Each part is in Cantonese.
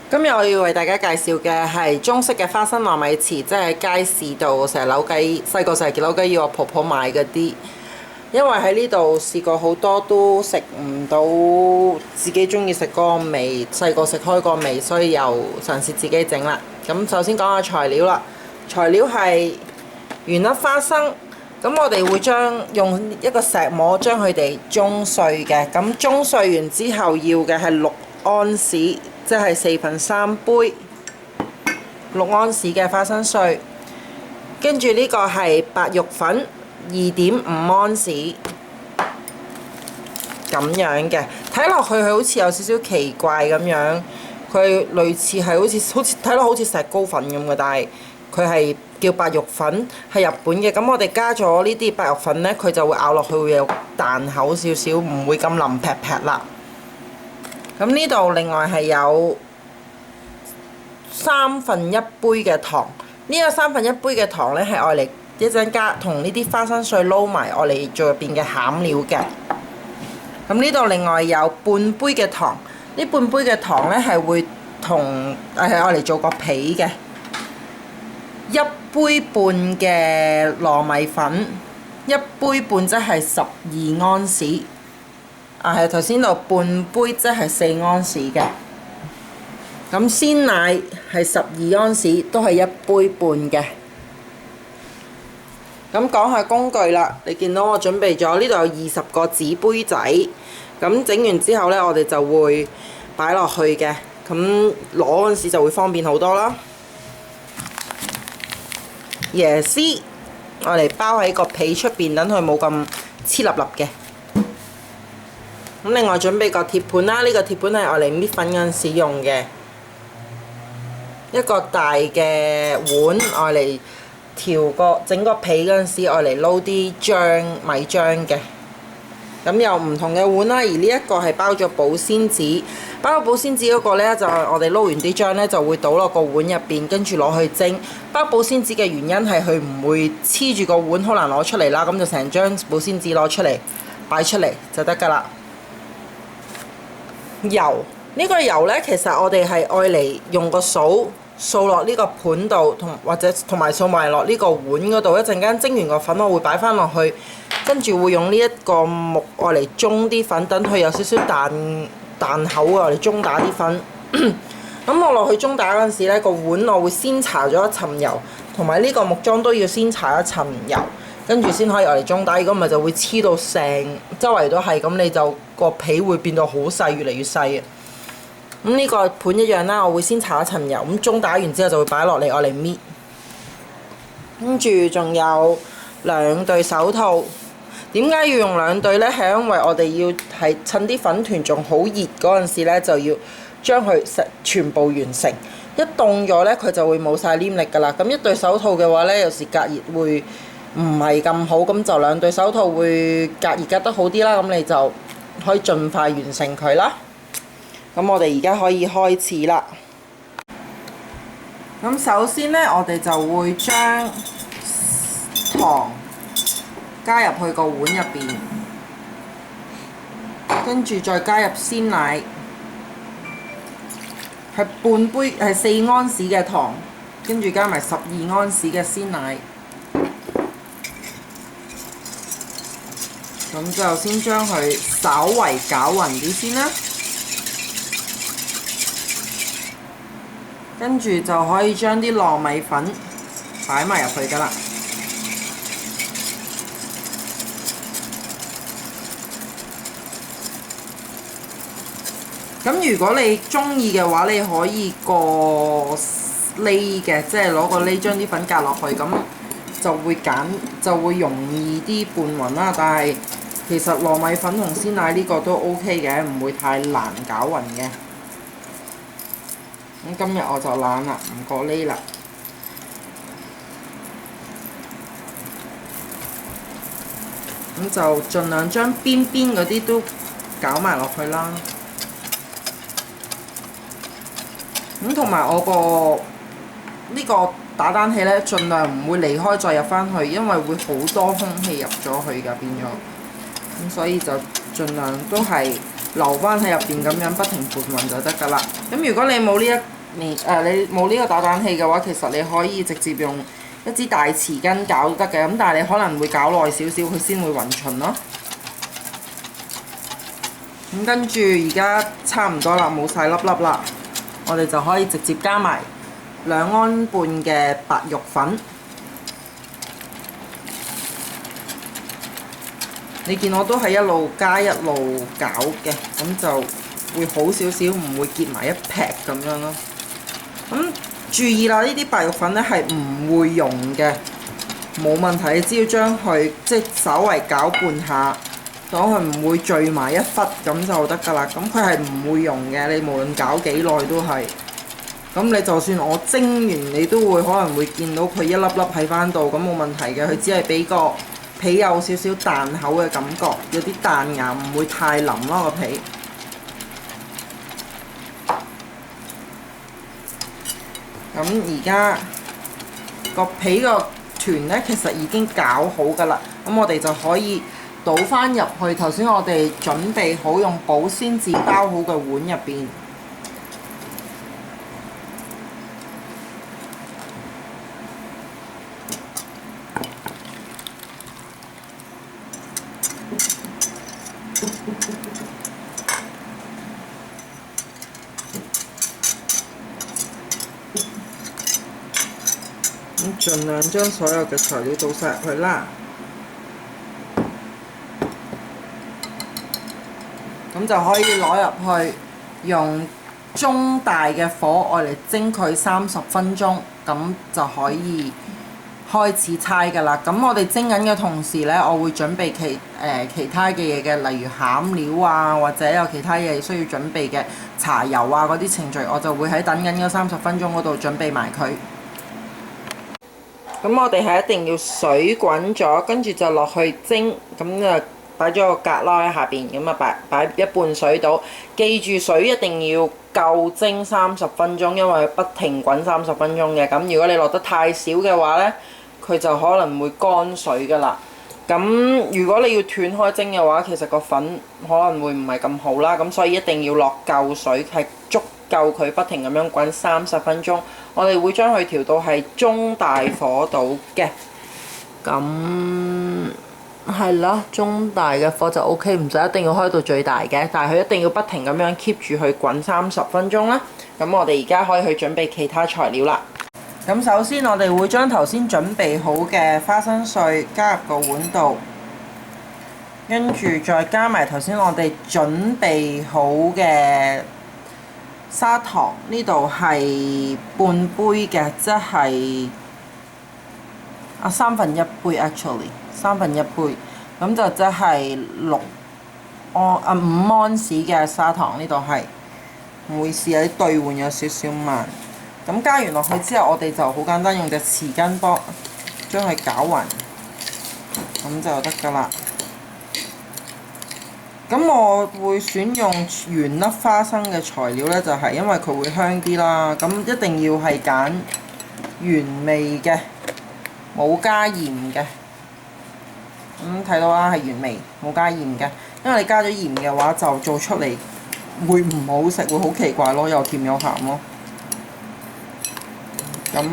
今日我要為大家介紹嘅係中式嘅花生糯米糍，即係街市度成日扭計，細個成日見扭計要我婆婆買嗰啲。因為喺呢度試過好多都食唔到自己中意食嗰個味，細個食開個味，所以又嘗試自己整啦。咁首先講下材料啦，材料係原粒花生，咁我哋會用一個石磨將佢哋舂碎嘅。咁舂碎完之後要嘅係6安士，即係3/4杯6安士嘅花生碎。跟住呢個係白玉粉2.5安士咁樣嘅，睇落去佢好似有少少奇怪咁樣，佢類似係好似睇落好似石膏粉咁嘅，但係佢係叫白玉粉，係日本嘅。咁我哋加咗呢啲白玉粉呢，佢就會咬落去會有彈口少少，唔會咁腍劈劈啦。咁呢度另外係有1/3杯嘅糖，呢個1/3杯嘅糖呢，係愛嚟一陣加同呢啲花生碎撈埋，愛嚟做入邊嘅餡料嘅。咁呢度另外有半杯嘅糖，呢半杯嘅糖呢係會係愛嚟做個皮嘅。1杯半嘅糯米粉，1杯半即係12安士。係頭先度半杯即係4安士嘅。咁鮮奶係12安士，都係1杯半嘅。咁講下工具啦，你見到我準備咗呢度有20個紙杯仔，咁整完之後呢，我哋就會擺落去嘅，咁攞嗰陣時就會方便好多啦。椰絲，我哋包喺個皮出邊，等佢冇咁黐粒粒嘅。咁另外準備個鐵盤啦，呢個鐵盤係我嚟搣粉嗰陣時用嘅。一個大嘅碗，愛嚟整個皮嗰陣時，愛嚟撈啲漿米漿嘅。咁有唔同嘅碗啦，而呢一個係包咗保鮮紙，包咗保鮮紙嗰個呢，就係我哋撈完啲漿呢，就會倒落個碗入邊，跟住攞去蒸。包保鮮紙嘅原因係佢唔會黐住個碗，好難攞出嚟啦。咁就成張保鮮紙攞出嚟擺出嚟就得㗎啦。油，呢個油呢，其實我哋係愛嚟用個掃落呢個盤度，同埋掃埋落呢個碗嗰度。一陣間蒸完個粉，我會擺翻落去，跟住會用呢一個木愛嚟舂啲粉，等佢有少少彈口啊，嚟舂打啲粉。咁我落去舂打嗰陣時呢，個碗我會先搽咗一層油，同埋呢個木樁都要先搽一層油，跟住先可以愛嚟舂打。如果唔係就會黐到成周圍都係，咁你就個皮會變到好細，越嚟越細嘅。咁呢個盤一樣啦，我會先搽一層油，咁舂打完之後就會擺落嚟我嚟搣。跟住仲有2對手套，點解要用2對呢？係因為我哋要係趁啲粉團仲好熱嗰陣時呢，就要將佢全部完成。一凍咗呢，佢就會冇晒黏力㗎啦。咁1對手套嘅話呢，有時隔熱會唔係咁好，咁就2對手套會隔熱隔得好啲啦。咁你就可以盡快完成佢啦。咁我哋而家可以開始啦。咁首先呢，我哋就會將糖加入去個碗入邊，跟住再加入鮮奶，係半杯係4安士嘅糖，跟住加埋12安士嘅鮮奶。咁就先將佢稍為攪勻啲先啦。跟住就可以將啲糯米粉擺埋入去㗎啦。咁如果你中意嘅話，你可以過濾嘅，即係攞個濾將啲粉隔落去，咁就會容易啲拌勻啦。但係其實糯米粉同鮮奶呢個都 OK 嘅，唔會太難攪勻嘅。咁今日我就懶啦，唔過呢啦。咁就盡量將邊邊嗰啲都攪埋落去啦。咁同埋我呢個打蛋器呢，盡量唔會離開再入返去，因為會好多空氣入咗去㗎，變咗。咁所以就盡量都係留翻喺入邊咁樣不停拌勻就得㗎啦。咁如果你冇呢一你冇呢個打蛋器嘅話，其實你可以直接用一支大匙羹攪都得嘅，咁但係你可能會攪耐少少，佢先會勻勻咯。咁跟住而家差唔多啦，冇晒粒粒啦，我哋就可以直接加埋2安半嘅白肉粉。你見我都係一路加一路攪嘅，咁就會好少少，唔會結埋一劈咁樣咯。咁注意啦，呢啲白肉粉咧係唔會溶嘅，冇問題。你只要將佢即係稍為攪拌下，當佢唔會聚埋一忽咁就得㗎啦。咁佢係唔會溶嘅，你無論攪幾耐都係。咁你就算我蒸完，你都會可能會見到佢一粒粒喺翻度，咁冇問題嘅。佢只係俾個皮有少少彈口嘅感覺，有啲彈牙，唔會太腍咯個皮。咁而家個皮個團呢，其實已經攪好㗎啦。咁我哋就可以倒翻入去頭先我哋準備好用保鮮紙包好嘅碗入邊。咁盡量將所有嘅材料倒晒入去啦。咁就可以攞入去，用中大嘅火愛嚟蒸佢30分鐘，咁就可以開始猜㗎啦。咁我哋蒸緊嘅同時呢，我會準備其他嘅嘢嘅，例如餡料啊，或者有其他嘢需要準備嘅茶油啊嗰啲程序，我就會喺等緊嗰30分鐘嗰度準備埋佢。咁我哋係一定要水滾咗，跟住就落去蒸，咁就擺咗個格啦喺下邊，咁啊擺一半水度。記住水一定要夠蒸30分鐘，因為不停滾30分鐘嘅。咁如果你落得太少嘅話呢，佢就可能會乾水㗎啦。咁如果你要斷開蒸嘅話，其實個粉可能會唔係咁好啦。咁所以一定要落夠水，係足夠佢不停咁樣滾30分鐘。我哋會將佢調到係中大火度嘅。咁係啦，中大嘅火就 OK， 唔使一定要開到最大嘅，但係佢一定要不停咁樣 keep 住佢滾30分鐘啦。咁我哋而家可以去準備其他材料啦。咁首先我哋會將頭先準備好嘅花生碎加入個碗度，跟住再加埋頭先我哋準備好嘅砂糖，呢度係半杯嘅，即係1/3杯 actually， 1/3杯，咁就即係5安士嘅砂糖，呢度係，唔好意思啊，啲兌換有少少慢。咁加完落去之後，我哋就好簡單用隻匙羹幫將佢攪勻，咁就得㗎啦。咁我會選用原粒花生嘅材料呢，就係因為佢會香啲啦。咁一定要係揀原味嘅，冇加鹽嘅。咁睇到啦，係原味，冇加鹽嘅。因為你加咗鹽嘅話，就做出嚟會唔好食，會好奇怪咯，又甜又鹹咯。咁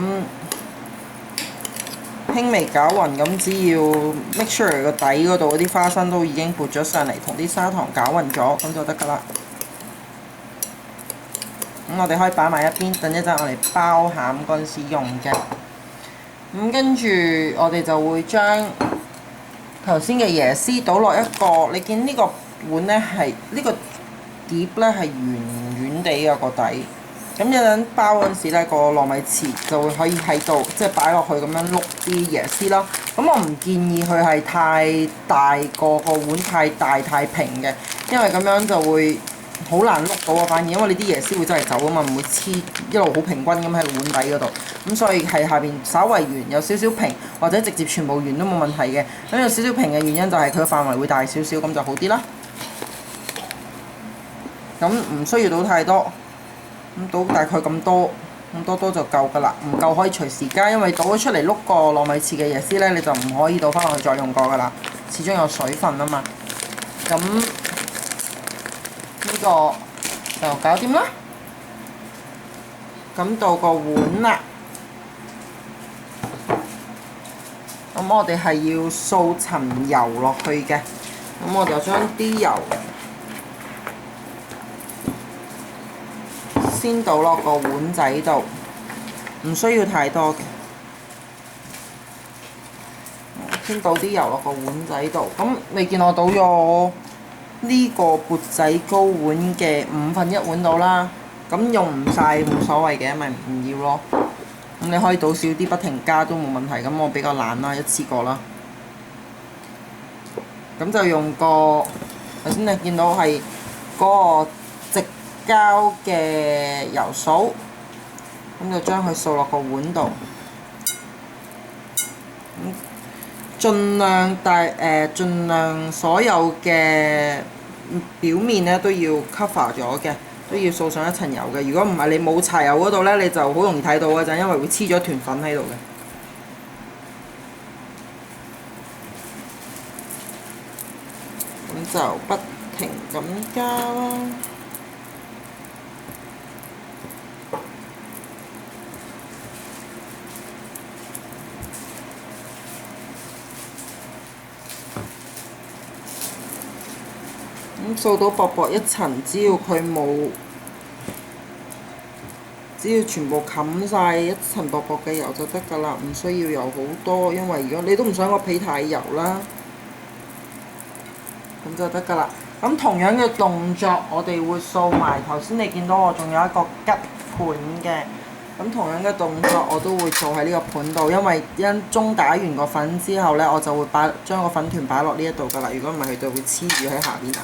輕微攪勻，咁只要 make sure 個底嗰度嗰啲花生都已經撥咗上嚟，同啲砂糖攪勻咗，咁就得㗎啦。咁我哋可以擺埋一邊，等一陣我哋包餡嗰陣時用嘅。咁跟住我哋就會將頭先嘅椰絲倒落一個，你見呢個碗呢係呢個碟呢係圓圓地嘅個底。咁有陣包嗰陣時呢，個糯米糍就會可以喺度，即係擺落去咁樣碌啲椰絲啦。咁我唔建議佢係太大個碗太大太平嘅，因為咁樣就會好難碌到啊。反而因為你啲椰絲會真係走啊嘛，唔會黐一路好平均咁喺碗底嗰度。咁所以係下邊稍為圓，有少少平，或者直接全部圓都冇問題嘅。咁有少少平嘅原因就係佢個範圍會大少少，咁就好啲啦。咁唔需要倒太多。咁倒大概咁多就夠㗎啦，唔夠可以隨時加，因為倒咗出嚟碌個糯米糍嘅椰絲呢，你就唔可以倒翻落去再用過㗎啦，始終有水分啊嘛。咁呢個就搞掂啦。咁到個碗啦。咁我哋係要掃層油落去嘅，咁我就將啲油先倒落個碗仔度，唔需要太多嘅。先倒啲油落個碗仔度，咁你見我倒咗呢個缽仔糕碗嘅1/5碗到啦，咁用唔晒冇所謂嘅，咪唔要咯。咁你可以倒少啲，不停加都冇問題。咁我比較懶啦，一次過啦。咁就用個頭先你見到係嗰個直膠嘅油掃，咁就將佢掃落個碗度。盡量所有嘅表面咧都要 cover 咗嘅，都要掃上一層油嘅。如果唔係你冇搽油嗰度咧，你就好容易睇到嘅，就因為會黐咗團粉喺度嘅。咁就不停咁加啦。咁掃到薄薄一層，只要全部冚晒一層薄薄嘅油就得㗎啦，唔需要油好多，因為如果你都唔想個皮太油啦，咁就得㗎啦。咁同樣嘅動作，我哋會掃埋頭先你見到我仲有一個吉盤嘅，咁同樣嘅動作我都會做喺呢個盤度，因為中打完個粉之後呢，我就會將個粉團擺落呢一度㗎啦。如果唔係，佢就會黐住喺下邊啊。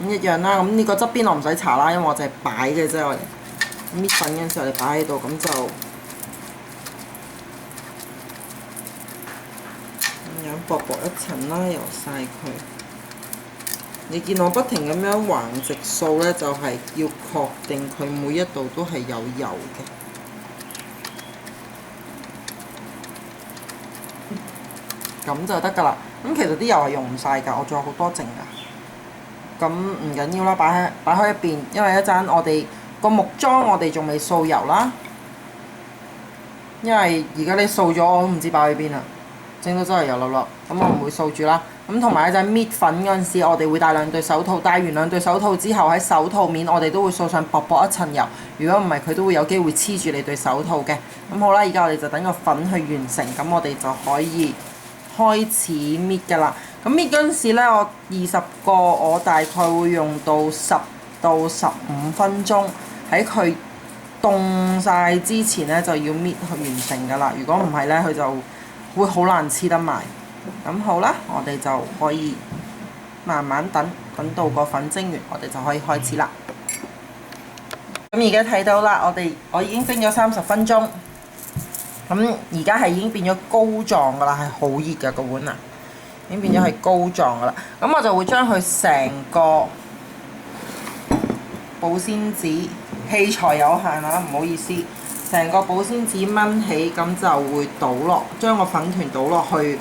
咁一樣啦，咁呢個側邊我唔使搽啦，因為我淨係擺嘅啫，我哋搣粉嘅時候你擺喺度，咁就咁樣薄薄一層啦，油晒佢。你見我不停咁樣橫直掃呢，就係要確定佢每一度都係有油嘅。咁就得㗎啦。咁其實啲油係用唔晒㗎，我仲有好多剩㗎。咁唔緊要啦，擺開一邊，因為一陣我哋個木樁我哋仲未掃油啦。因為而家你掃咗，我都唔知擺去邊啦，整到真係油粒粒，咁我唔會掃住啦。咁同埋一陣搣粉嗰陣時，我哋會戴2對手套，戴完2對手套之後，喺手套面我哋都會掃上薄薄一層油。如果唔係，佢都會有機會黐住你對手套嘅。咁好啦，而家我哋就等個粉去完成，咁我哋就可以開始搣㗎啦。咁搣嗰陣時呢，我20個，我大概會用到10到15分鐘，喺佢凍晒之前呢，就要搣去完成㗎啦。如果唔係呢，佢就會好難黐得埋。咁好啦，我哋就可以慢慢等到個粉蒸完，我哋就可以開始啦。咁而家睇到啦，我已經蒸咗30分鐘。咁而家係已經變咗膏狀㗎啦，係好熱㗎個碗啊！已經變咗係膏狀㗎啦。咁我就會將佢成個保鮮紙，器材有限啊，唔好意思，成個保鮮紙掹起，咁就會將個粉團倒落去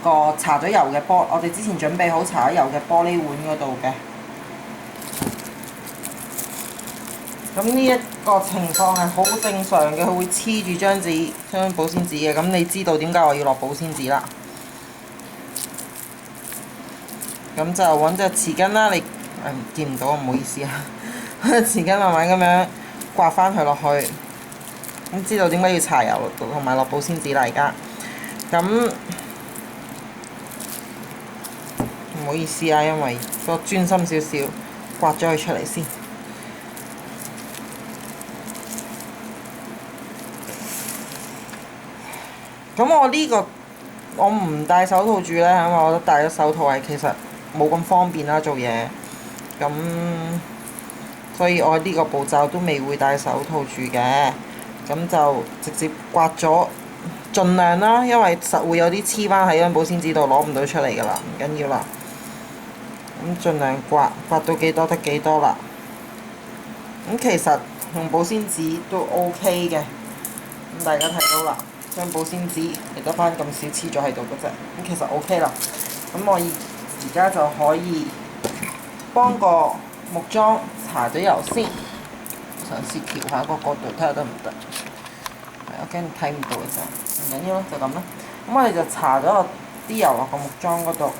個搽咗油嘅我哋之前準備好搽咗油嘅玻璃碗嗰度嘅。咁呢一個情況係好正常嘅，佢會黐住張保鮮紙嘅。咁你知道點解我要落保鮮紙啦？咁就揾隻匙羹啦，見唔到啊，唔好意思啊。匙羹慢慢咁樣刮翻佢落去。咁知道點解要搽油同埋落保鮮紙啦？而家咁唔好意思啊，因為個專心少少，刮咗佢出嚟先。咁我唔戴手套住呢，因為我覺得戴咗手套係其實冇咁方便啦做嘢。咁所以我呢個步驟都未會戴手套住嘅。咁就直接刮咗，盡量啦，因為實會有啲黐翻喺張保鮮紙度，攞唔到出嚟㗎啦，唔緊要啦。咁盡量刮到幾多得幾多啦。咁其實用保鮮紙都 OK 嘅。咁大家睇到啦。將保鮮紙嚟得翻咁少黐咗喺度嗰隻，咁其實 OK 啦。咁我而家就可以幫個木樁搽咗油先。嘗試調下個角度，睇下得唔得？係，我驚你睇唔到嘅啫，唔緊要咯，就咁啦。咁我哋就搽咗啲油落個木樁嗰度，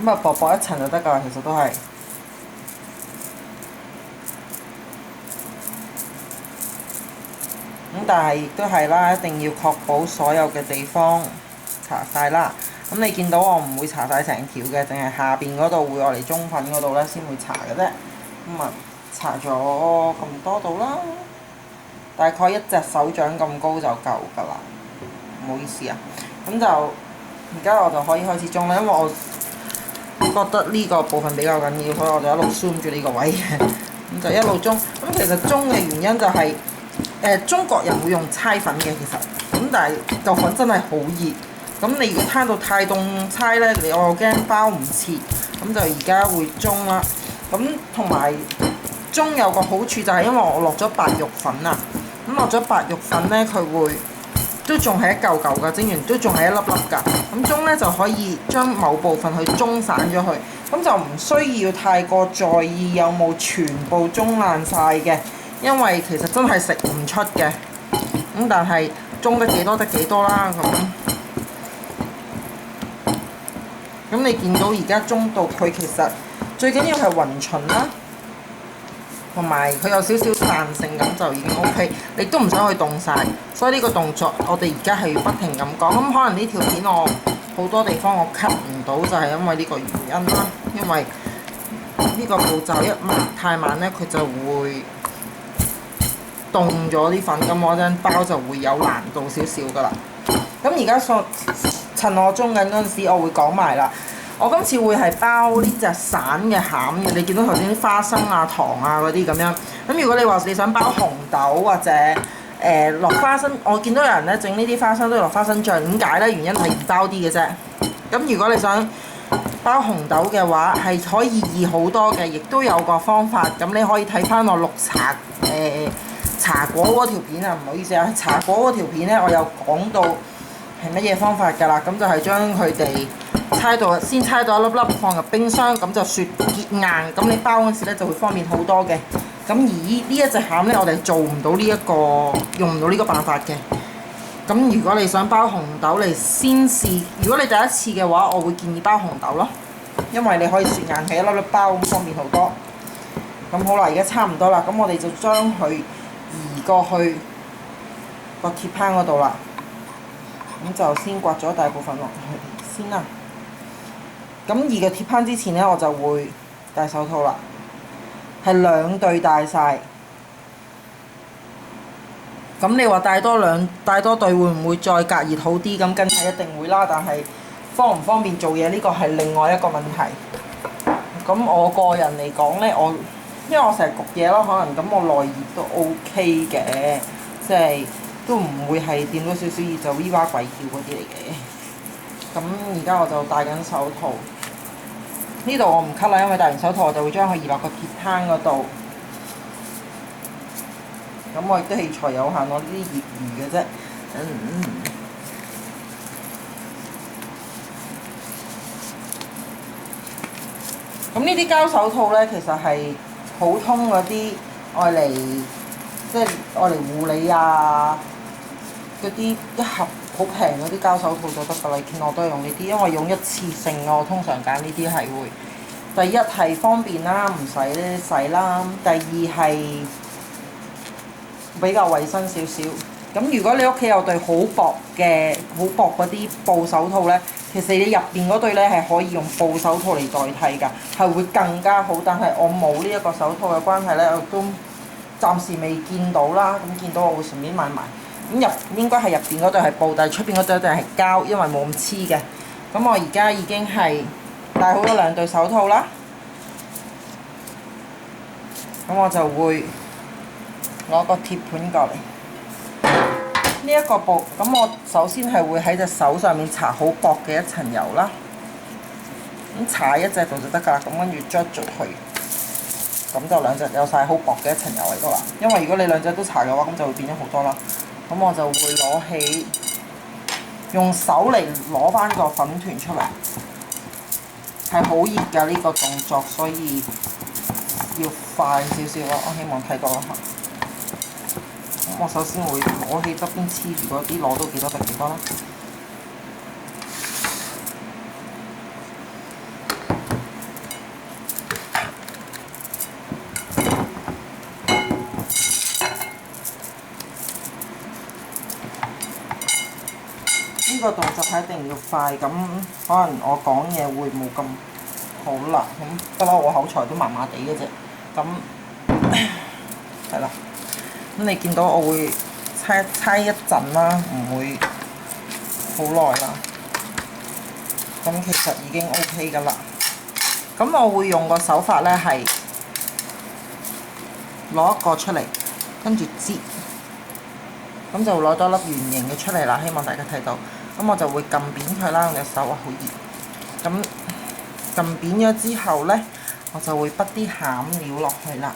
咁啊薄薄一層就得㗎啦，其實都係。咁但係亦都係啦，一定要確保所有嘅地方搽晒啦。咁你見到我唔會搽晒成條嘅，淨係下邊嗰度會我嚟中粉嗰度咧先會搽嘅啫。咁啊搽咗咁多度啦，大概一隻手掌咁高就夠㗎啦。唔好意思啊，咁就而家我就可以開始中啦，因為我覺得呢個部分比較緊要，所以我就一路 zoom 住呢個位嘅，咁就一路中。咁其實中嘅原因就係、中國人會用猜粉嘅，其實咁但係嚿粉真係好熱。咁你如果攤到太凍猜咧，我又驚包唔切，咁就而家會中啦。咁同埋中有個好處就係因為我落咗白肉粉啊，咁落咗白肉粉咧，佢會都仲係一嚿嚿㗎，整完都仲係一粒粒㗎。咁中咧就可以將某部分去中散咗佢，咁就唔需要太過在意有冇全部中爛晒嘅，因為其實真係食唔出嘅。咁但係中得幾多得幾多啦咁。咁你見到而家中到佢其實最緊要係勻循啦，同埋佢有少少彈性咁就已經 OK。你都唔想去凍晒，所以呢個動作我哋而家係要不停咁講。咁可能呢條片我好多地方我 cut 唔到，就係因為呢個原因啦。因為呢個步驟一慢太慢咧，佢就會凍咗啲粉，咁我陣包就會有難度少少㗎啦。咁而家趁我中緊嗰陣時，我會講埋啦。我今次會係包呢隻散嘅餡嘅，你見到頭先啲花生啊、糖啊嗰啲咁樣。咁如果你話你想包紅豆或者落花生，我見到有人咧整呢啲花生都要落花生醬，點解咧？原因係易包啲嘅啫。咁如果你想包紅豆嘅話，係可以易好多嘅，亦都有個方法。咁你可以睇翻我綠茶果嗰條片啊，唔好意思啊，茶果嗰條片咧，我有講到係乜嘢方法㗎啦。咁就係將佢哋先猜到一粒粒放入冰箱，咁就雪結硬，咁你包嗰時咧就會方便好多嘅。咁而呢一隻餡咧，我哋做唔到用唔到呢個辦法嘅。咁如果你想包紅豆，你先試。如果你第一次嘅話，我會建議包紅豆咯，因為你可以雪硬起一粒粒包，咁方便好多。咁好啦，而家差唔多啦，咁我哋就將佢移過去個鐵盤嗰度啦。咁就先刮咗大部分落去先啦。咁移個鐵盤之前咧，我就會戴手套啦，係2對戴晒。咁你話戴多對會唔會再隔熱好啲？咁梗係一定會啦，但係方唔方便做嘢呢個係另外一個問題。咁我個人嚟講咧，因為我成日焗嘢咯，可能咁我內熱都 OK 嘅，即係都唔會係掂到少少熱就咿哇鬼叫嗰啲嚟嘅。咁而家我就戴緊手套，呢度我唔 cut 啦，因為戴完手套我就會將佢移落個鐵盤嗰度。咁我亦都器材有限，我呢啲業餘嘅啫。咁呢啲膠手套咧，其實係普通嗰啲愛嚟，即係愛嚟護理啊，嗰啲一盒好平嗰啲膠手套就得㗎啦。你見我都係用呢啲，因為用一次性我通常揀呢啲係會。第一係方便啦，唔使洗啦。第二係比較衞生少少。咁如果你屋企有對好薄嗰啲布手套咧，其實你入邊嗰對咧係可以用布手套嚟代替㗎，係會更加好。但係我冇呢一個手套嘅關係咧，我都暫時未見到啦。咁見到我會順便買埋。咁應該係入邊嗰對係布，但係出邊嗰對一定係膠，因為冇咁黐嘅。咁我而家已經係戴好咗2對手套啦。咁我就會攞個鐵盤過嚟。呢一個布，咁我首先係會喺隻手上面搽好薄嘅一層油啦。咁搽一隻度就得㗎啦，咁跟住捽咗佢，咁就2隻有晒好薄嘅一層油喺度啦。因為如果你2隻都搽嘅話，咁就會變咗好多啦。咁我就會攞起，用手嚟攞翻個粉團出嚟，係好熱㗎呢個動作，所以要快少少咯，我希望睇到一下。咁我首先會攞起側邊黐住嗰啲，攞到幾多得幾多啦。呢個動作係一定要快，咁可能我講嘢會冇咁好啦。咁不嬲，我口才都麻麻地嘅啫。咁係啦。咁你見到我會猜一陣啦，唔會好耐啦。咁其實已經 OK 㗎啦。咁我會用個手法咧係攞一個出嚟，跟住擠，咁就攞多粒圓形嘅出嚟啦。希望大家睇到。咁我就會撳扁佢啦，用隻手啊好熱。咁撳扁咗之後咧，我就會筆啲餡料落去啦。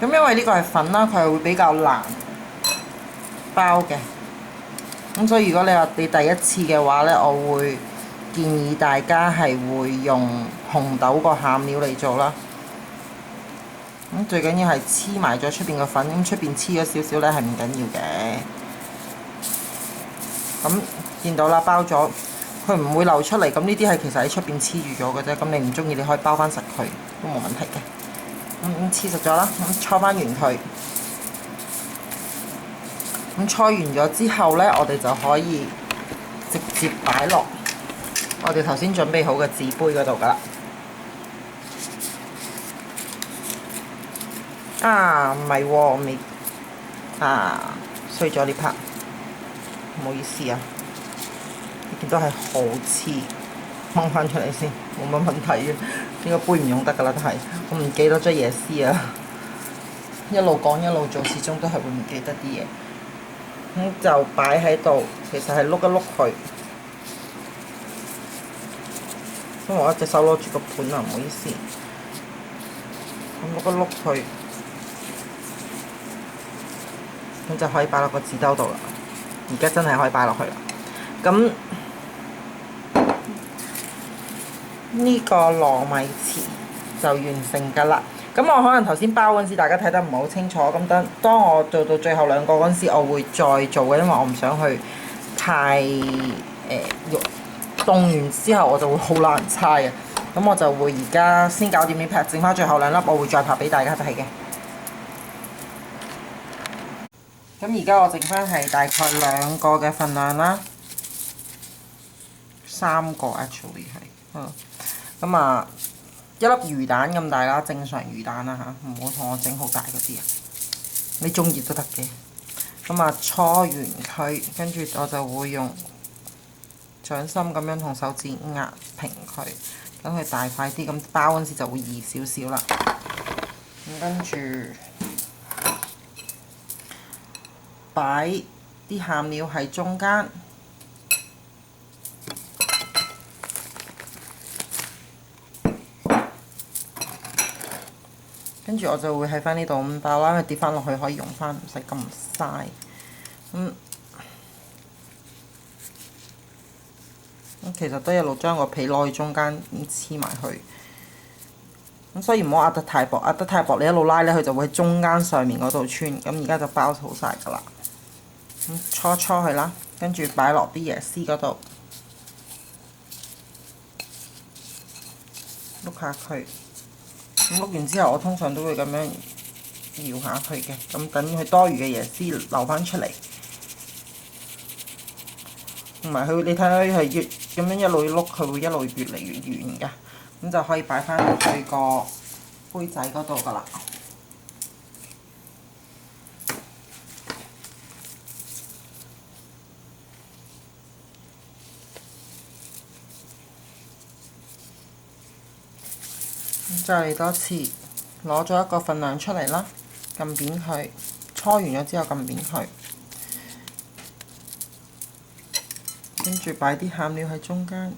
咁因為呢個係粉啦，佢係會比較難包嘅。咁所以如果你話你第一次嘅話咧，我會建議大家係會用紅豆個餡料嚟做啦。咁最緊要係黐埋咗出邊個粉，咁出邊黐咗少少咧係唔緊要嘅。咁見到啦，包咗，佢唔會流出嚟。咁呢啲係其實喺出邊黐住咗嘅啫。咁你唔中意，你可以包翻實佢，都冇問題嘅。咁黐實咗啦，咁搓翻完佢。咁搓完咗之後咧，我哋就可以直接擺落我哋頭先準備好嘅紙杯嗰度噶啦。唔係喎，我未衰咗呢 part， 唔好意思啊。你見到係好黐，掹翻出嚟先，冇乜問題嘅。呢個杯唔用得噶啦，都係我唔記得咗椰絲啊。一路講一路做，始終都係會唔記得啲嘢。咁就擺喺度，其實係碌一碌佢。因為我一隻手攞住個盤啊，唔好意思。咁碌一碌佢。咁就可以擺落個紙兜度啦。而家真係可以擺落去啦。咁呢個糯米糍就完成㗎啦。咁我可能頭先包嗰陣時，大家睇得唔係好清楚。咁當我做到最後兩個嗰陣時，我會再做嘅，因為我唔想去太肉凍完之後，我就會好難猜啊。咁我就會而家先搞掂呢 part， 剩翻最後兩粒，我會再拍俾大家睇嘅。咁而家我剩翻係大概兩個嘅份量啦，3個 actually 係，咁啊一粒魚蛋咁大啦，正常魚蛋啦嚇，唔好同我整好大嗰啲啊，你中意都得嘅。咁啊搓完佢，跟住我就會用掌心咁樣同手指壓平佢，等佢大塊啲，咁包嗰陣時就會易少少啦。咁跟住擺啲餡料喺中間，跟住我就會喺翻呢度咁包啦，因為跌翻落去可以用翻，唔使咁嘥。咁其實都一路將個皮攞去中間黐埋去。咁所以唔好壓得太薄，壓得太薄你一路拉咧，佢就會喺中間上面嗰度穿。咁而家就包好晒㗎啦。咁搓搓佢啦，跟住擺落啲椰絲嗰度，碌下佢。咁碌完之後，我通常都會咁樣搖下佢嘅，咁等佢多餘嘅椰絲流翻出嚟。同埋佢，你睇下佢係越咁樣一路碌，佢會一路越嚟越圓㗎。咁就可以擺翻落去個杯仔嗰度㗎啦。再嚟多次，攞咗一個份量出嚟啦，撳扁佢，搓完咗之後撳扁佢，跟住擺啲餡料喺中間，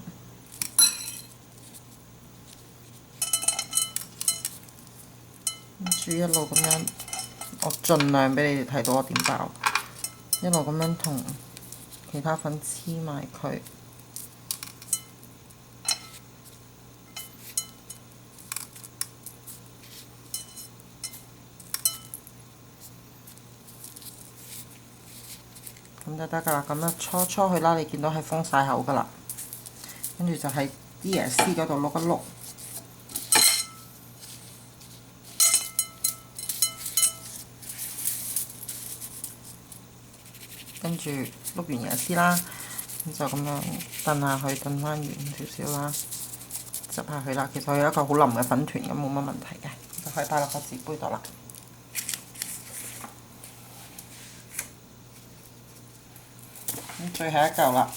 跟住一路咁樣，我盡量俾你哋睇到我點包，一路咁樣同其他粉黐埋佢。咁就得㗎啦，咁就搓佢啦，你見到係封晒口㗎啦。跟住就喺啲椰絲嗰度碌一碌，跟住碌完椰絲啦，咁就咁樣燉下佢，燉翻軟少少啦，執下佢啦。其實佢有一個好腍嘅粉團咁，冇乜問題嘅，就可以擺落個紙杯度啦。咁最後一嚿啦，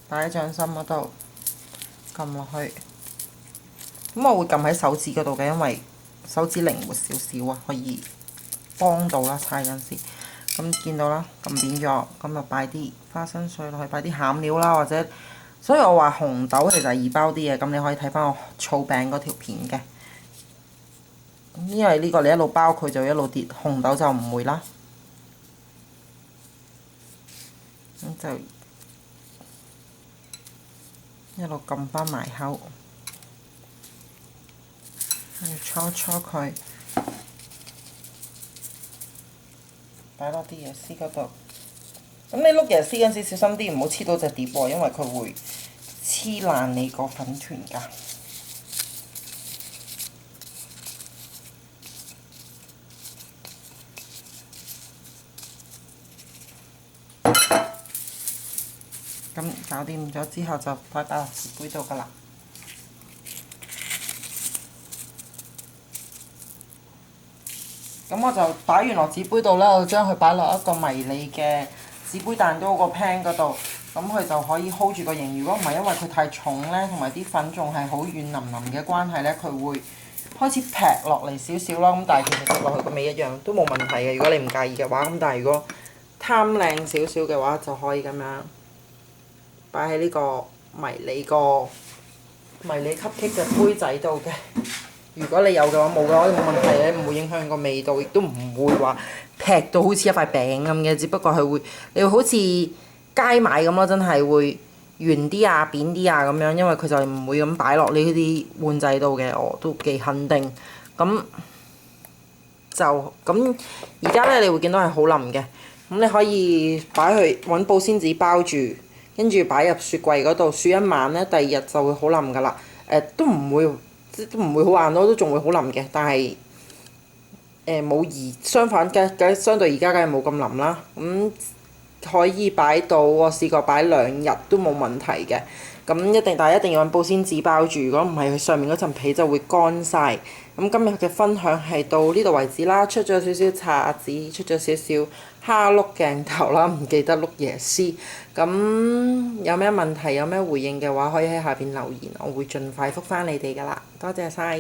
擺喺掌心嗰度，撳落去。咁我會撳喺手指嗰度嘅，因為手指靈活少少啊，可以幫到啦，搓嗰陣時。咁見到啦，撳扁咗，咁就擺啲花生碎落去，擺啲餡料啦，或者，所以我話紅豆其實易包啲嘅，咁你可以睇翻我醋餅嗰條片嘅。因為呢個你一路包佢就一路跌，紅豆就唔會啦。咁就一路撳翻埋口，跟住搓佢，擺落啲椰絲嗰度。咁你碌椰絲嗰陣時小心啲，唔好黐到隻碟喎，因為佢會黐爛你個粉團㗎。咁搞掂咗之後就擺落紙杯度㗎啦。咁我就擺完落紙杯度啦，我將佢擺落一個迷你嘅紙杯蛋糕個 pan 嗰度，咁佢就可以 hold 住個形。如果唔係因為佢太重呢，同埋啲粉仲係好軟腍腍嘅關係呢，佢會開始劈落嚟少少啦。咁但係其實食落去個味一樣都冇問題嘅。如果你唔介意嘅話，咁但係如果貪靚少少嘅話，就可以咁樣擺喺呢個迷你 cupcake 嘅杯仔度嘅。如果你有嘅話，冇嘅話冇問題嘅，唔會影響個味道，亦都唔會話劈到好似一塊餅咁嘅。只不過係會，你會好似街買咁咯，真係會圓啲啊、扁啲啊咁樣，因為佢就唔會咁擺落呢啲碗仔度嘅，我都幾肯定。咁而家呢，你會見到係好腍嘅。咁你可以擺去揾保鮮紙包住，跟住擺入雪櫃嗰度雪一晚呢，第二日就會好腍㗎啦。都唔會好硬咯，都仲會好腍嘅，但係相反嘅，相對而家梗係冇咁腍啦。咁可以擺到，我試過擺2日都冇問題嘅。但係一定要揾保鮮紙包住，如果唔係佢上面嗰層皮就會乾晒。咁今日嘅分享係到呢度為止啦，出咗少少擦紙，出咗少少蝦碌鏡頭啦，唔記得碌椰絲。咁有咩問題有咩回應嘅話，可以喺下邊留言，我會盡快覆返你哋㗎啦。多謝晒。